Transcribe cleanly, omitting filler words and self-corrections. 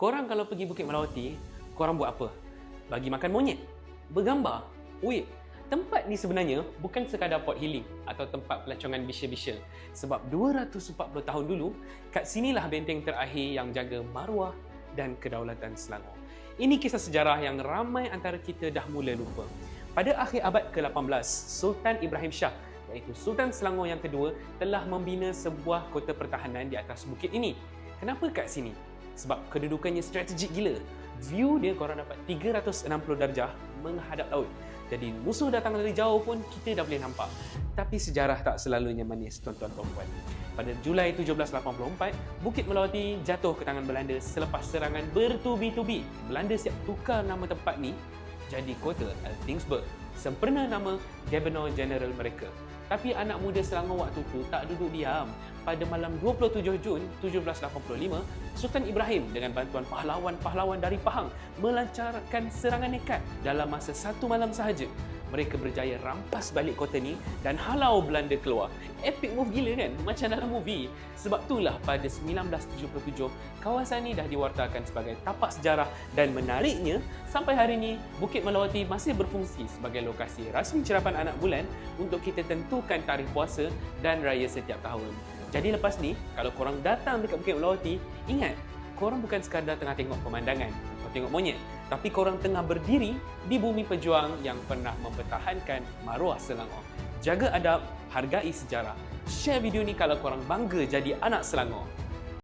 Korang kalau pergi Bukit Melawati, korang buat apa? Bagi makan monyet? Bergambar? Wait, tempat ni sebenarnya bukan sekadar port healing atau tempat pelancongan bisya-bisya. Sebab 240 tahun dulu, kat sinilah benteng terakhir yang jaga maruah dan kedaulatan Selangor. Ini kisah sejarah yang ramai antara kita dah mula lupa. Pada akhir abad ke-18, Sultan Ibrahim Shah, iaitu Sultan Selangor yang kedua, telah membina sebuah kota pertahanan di atas bukit ini. Kenapa kat sini? Sebab kedudukannya strategik gila. View dia korang dapat 360 darjah menghadap laut. Jadi musuh datang dari jauh pun kita dah boleh nampak. Tapi sejarah tak selalunya manis, tuan-tuan dan puan. Pada Julai 1784, Bukit Melawati jatuh ke tangan Belanda selepas serangan bertubi-tubi. Belanda siap tukar nama tempat ni jadi kota Eltingsburg, sempena nama Governor General mereka. Tapi anak muda Selangor waktu tu tak duduk diam. Pada malam 27 Jun 1785, Sultan Ibrahim dengan bantuan pahlawan-pahlawan dari Pahang melancarkan serangan nekat. Dalam masa satu malam sahaja, mereka berjaya rampas balik kota ni dan halau Belanda keluar. Epic move gila kan? Macam dalam movie. Sebab itulah pada 1977, kawasan ni dah diwartakan sebagai tapak sejarah dan menariknya, sampai hari ni Bukit Melawati masih berfungsi sebagai lokasi rasmi cerapan anak bulan untuk kita tentukan tarikh puasa dan raya setiap tahun. Jadi lepas ni, kalau korang datang dekat Bukit Melawati, ingat, korang bukan sekadar tengah tengok pemandangan atau tengok monyet, tapi korang tengah berdiri di bumi pejuang yang pernah mempertahankan maruah Selangor. Jaga adab, hargai sejarah. Share video ni kalau korang bangga jadi anak Selangor.